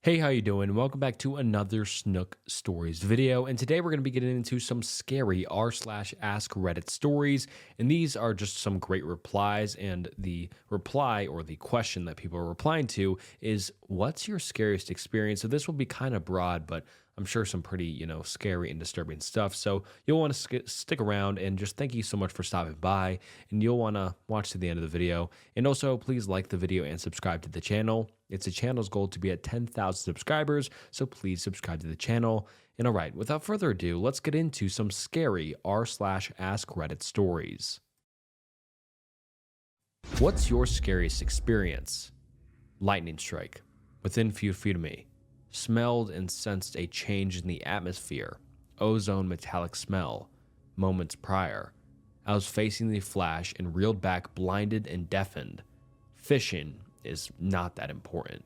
Hey, how you doing? Welcome back to another Snook Stories video. And today we're going to be getting into some scary r/ask Reddit stories. And these are just some great replies. And the reply or the question that people are replying to is, what's your scariest experience? So this will be kind of broad, but I'm sure some pretty, scary and disturbing stuff. So you'll want to stick around, and just thank you so much for stopping by. And you'll want to watch to the end of the video. And also, please like the video and subscribe to the channel. It's the channel's goal to be at 10,000 subscribers, so please subscribe to the channel. And all right, without further ado, let's get into some scary r/ask Reddit stories. What's your scariest experience? Lightning strike. Within few feet of me. Smelled and sensed a change in the atmosphere. Ozone metallic smell. Moments prior. I was facing the flash and reeled back, blinded and deafened. Fishing is not that important.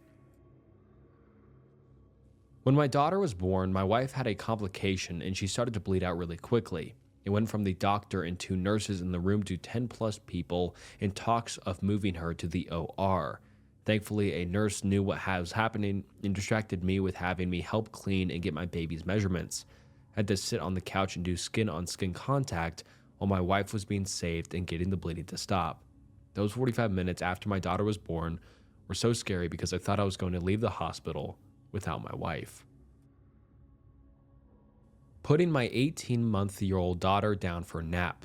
When my daughter was born, my wife had a complication and she started to bleed out really quickly. It went from the doctor and 2 nurses in the room to 10 plus people and talks of moving her to the OR. Thankfully, a nurse knew what was happening and distracted me with having me help clean and get my baby's measurements. I had to sit on the couch and do skin on skin contact while my wife was being saved and getting the bleeding to stop. Those 45 minutes after my daughter was born were so scary because I thought I was going to leave the hospital without my wife. Putting my 18-month-old daughter down for a nap.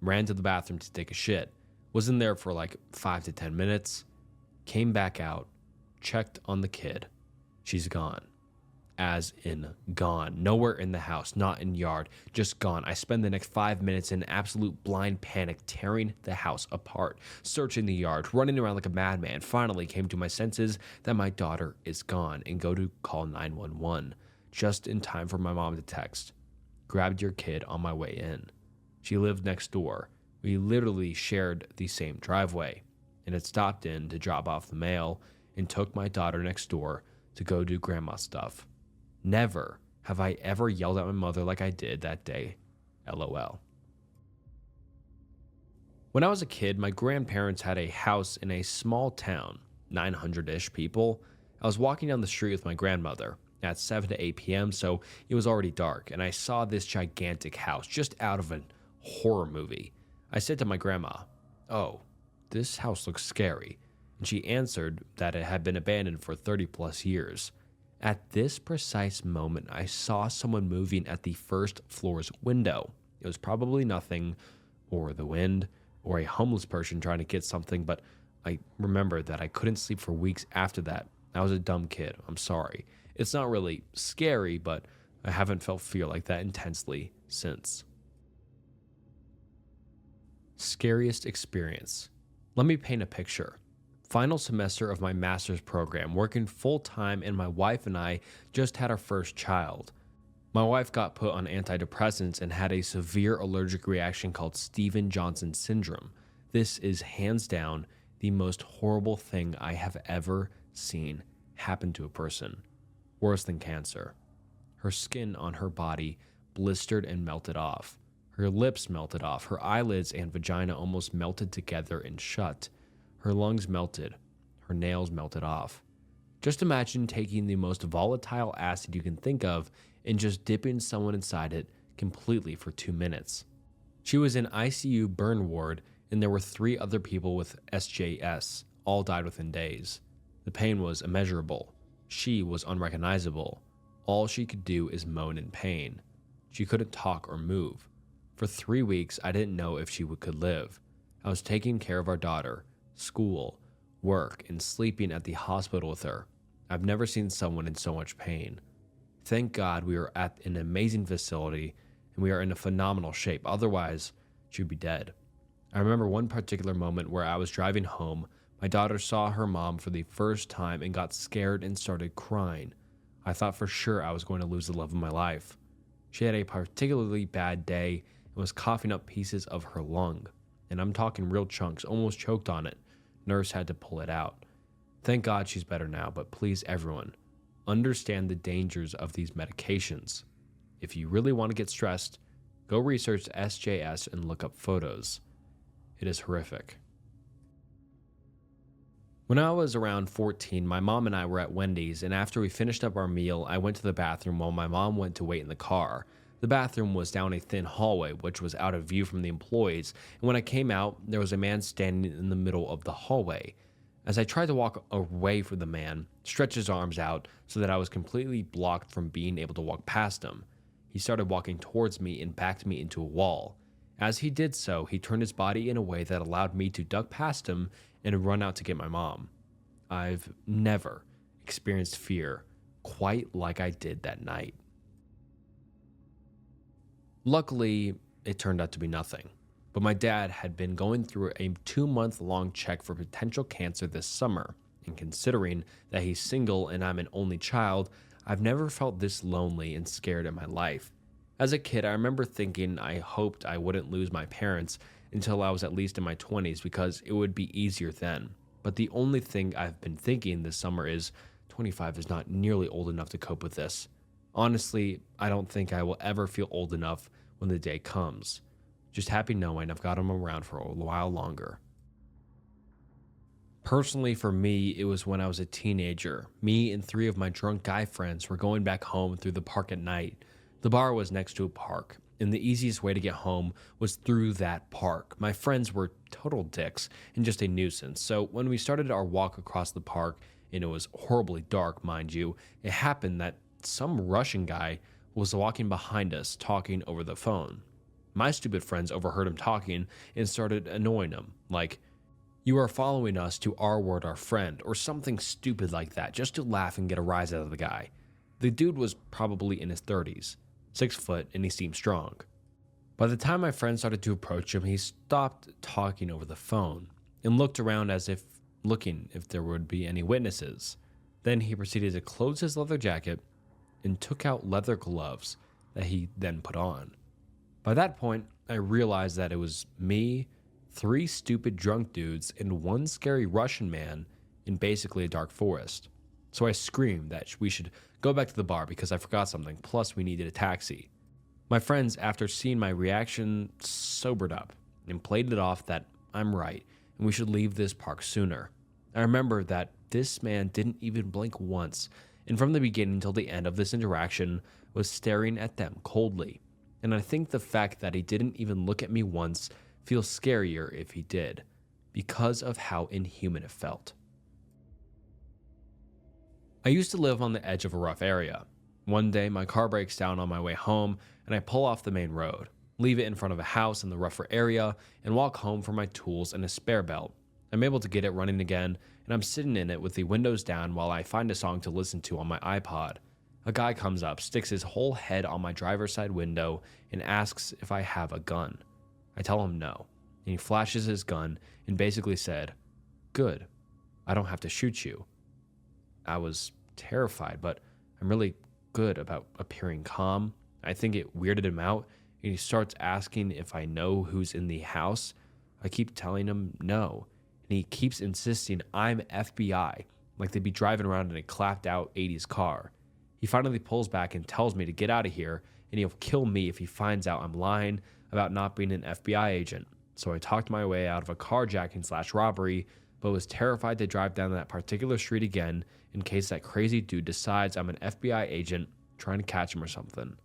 Ran to the bathroom to take a shit. Was in there for like 5 to 10 minutes. Came back out. Checked on the kid. She's gone. As in gone. Nowhere in the house, not in yard, just gone. I spend the next 5 minutes in absolute blind panic, tearing the house apart, searching the yard, running around like a madman. Finally came to my senses that my daughter is gone and go to call 911, just in time for my mom to text. Grabbed your kid on my way in. She lived next door. We literally shared the same driveway, and had stopped in to drop off the mail and took my daughter next door to go do grandma stuff. Never have I ever yelled at my mother like I did that day. LOL. When I was a kid, my grandparents had a house in a small town, 900-ish people. I was walking down the street with my grandmother at 7 to 8 p.m., so it was already dark, and I saw this gigantic house just out of a horror movie. I said to my grandma, "Oh, this house looks scary," and she answered that it had been abandoned for 30 plus years. At this precise moment, I saw someone moving at the first floor's window. It was probably nothing, or the wind, or a homeless person trying to get something, but I remembered that I couldn't sleep for weeks after that. I was a dumb kid. I'm sorry. It's not really scary, but I haven't felt fear like that intensely since. Scariest experience. Let me paint a picture. Final semester of my master's program, working full-time, and my wife and I just had our first child. My wife got put on antidepressants and had a severe allergic reaction called Stevens-Johnson syndrome. This is hands down the most horrible thing I have ever seen happen to a person. Worse than cancer. Her skin on her body blistered and melted off. Her lips melted off. Her eyelids and vagina almost melted together and shut. Her lungs melted. Her nails melted off. Just imagine taking the most volatile acid you can think of and just dipping someone inside it completely for 2 minutes. She was in ICU burn ward, and there were 3 other people with SJS. All died within days. The pain was immeasurable. She was unrecognizable. All she could do is moan in pain. She couldn't talk or move. For 3 weeks, I didn't know if she could live. I was taking care of our daughter, school, work, and sleeping at the hospital with her. I've never seen someone in so much pain. Thank God we are at an amazing facility and we are in a phenomenal shape. Otherwise, she'd be dead. I remember one particular moment where I was driving home. My daughter saw her mom for the first time and got scared and started crying. I thought for sure I was going to lose the love of my life. She had a particularly bad day and was coughing up pieces of her lung. And I'm talking real chunks, almost choked on it. Nurse had to pull it out. Thank God she's better now, but please everyone, understand the dangers of these medications. If you really want to get stressed, go research SJS and look up photos. It is horrific. When I was around 14, my mom and I were at Wendy's, and after we finished up our meal, I went to the bathroom while my mom went to wait in the car. The bathroom was down a thin hallway, which was out of view from the employees, and when I came out, there was a man standing in the middle of the hallway. As I tried to walk away from the man, stretched his arms out so that I was completely blocked from being able to walk past him. He started walking towards me and backed me into a wall. As he did so, he turned his body in a way that allowed me to duck past him and run out to get my mom. I've never experienced fear quite like I did that night. Luckily, it turned out to be nothing, but my dad had been going through a 2-month-long check for potential cancer this summer, and considering that he's single and I'm an only child, I've never felt this lonely and scared in my life. As a kid, I remember thinking I hoped I wouldn't lose my parents until I was at least in my 20s because it would be easier then. But the only thing I've been thinking this summer is 25 is not nearly old enough to cope with this. Honestly, I don't think I will ever feel old enough when the day comes. Just happy knowing I've got him around for a while longer. Personally, for me, it was when I was a teenager. Me and 3 of my drunk guy friends were going back home through the park at night. The bar was next to a park, and the easiest way to get home was through that park. My friends were total dicks and just a nuisance, so when we started our walk across the park, and it was horribly dark, mind you, it happened that some Russian guy was walking behind us talking over the phone. My stupid friends overheard him talking and started annoying him, like, "You are following us to R-word our friend," or something stupid like that, just to laugh and get a rise out of the guy. The dude was probably in his 30s. 6 foot, and he seemed strong. By the time my friend started to approach him, he stopped talking over the phone and looked around as if looking if there would be any witnesses. Then he proceeded to close his leather jacket and took out leather gloves that he then put on. By that point, I realized that it was me, 3 stupid drunk dudes, and 1 scary Russian man in basically a dark forest. So I screamed that we should go back to the bar because I forgot something, plus we needed a taxi. My friends, after seeing my reaction, sobered up and played it off that I'm right and we should leave this park sooner. I remember that this man didn't even blink once, and from the beginning till the end of this interaction was staring at them coldly. And I think the fact that he didn't even look at me once feels scarier if he did, because of how inhuman it felt. I used to live on the edge of a rough area. One day, my car breaks down on my way home, and I pull off the main road, leave it in front of a house in the rougher area, and walk home for my tools and a spare belt. I'm able to get it running again, and I'm sitting in it with the windows down while I find a song to listen to on my iPod. A guy comes up, sticks his whole head on my driver's side window, and asks if I have a gun. I tell him no, and he flashes his gun and basically said, "Good, I don't have to shoot you." I was terrified, but I'm really good about appearing calm. I think it weirded him out, and he starts asking if I know who's in the house. I keep telling him no, and he keeps insisting I'm FBI, like they'd be driving around in a clapped out 80s car. He finally pulls back and tells me to get out of here, and he'll kill me if he finds out I'm lying about not being an FBI agent. So I talked my way out of a carjacking/robbery, but was terrified to drive down that particular street again in case that crazy dude decides I'm an FBI agent trying to catch him or something.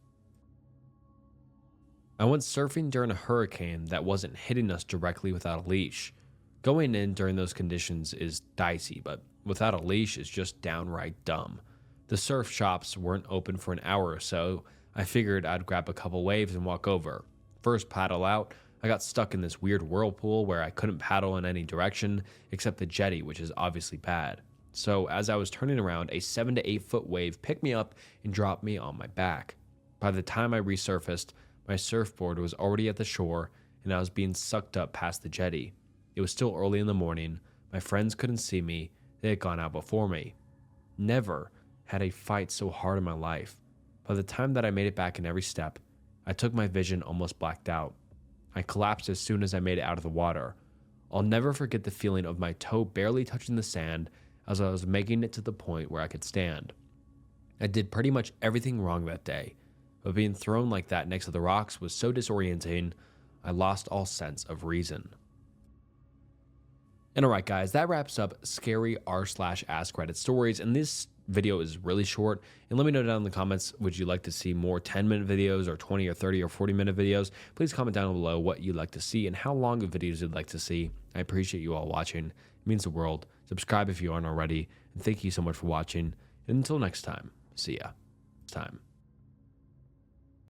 I went surfing during a hurricane that wasn't hitting us directly without a leash. Going in during those conditions is dicey, but without a leash is just downright dumb. The surf shops weren't open for an hour or so. I figured I'd grab a couple waves and walk over. First paddle out, I got stuck in this weird whirlpool where I couldn't paddle in any direction except the jetty, which is obviously bad. So as I was turning around, a 7 to 8 foot wave picked me up and dropped me on my back. By the time I resurfaced, my surfboard was already at the shore and I was being sucked up past the jetty. It was still early in the morning. My friends couldn't see me. They had gone out before me. Never had a fight so hard in my life. By the time that I made it back in every step, I took my vision almost blacked out. I collapsed as soon as I made it out of the water. I'll never forget the feeling of my toe barely touching the sand as I was making it to the point where I could stand. I did pretty much everything wrong that day, but being thrown like that next to the rocks was so disorienting, I lost all sense of reason. And all right, guys, that wraps up scary r/AskReddit stories. And this video is really short. And let me know down in the comments, would you like to see more 10-minute videos or 20 or 30 or 40-minute videos? Please comment down below what you'd like to see and how long of videos you'd like to see. I appreciate you all watching. It means the world. Subscribe if you aren't already. And thank you so much for watching. And until next time, see ya.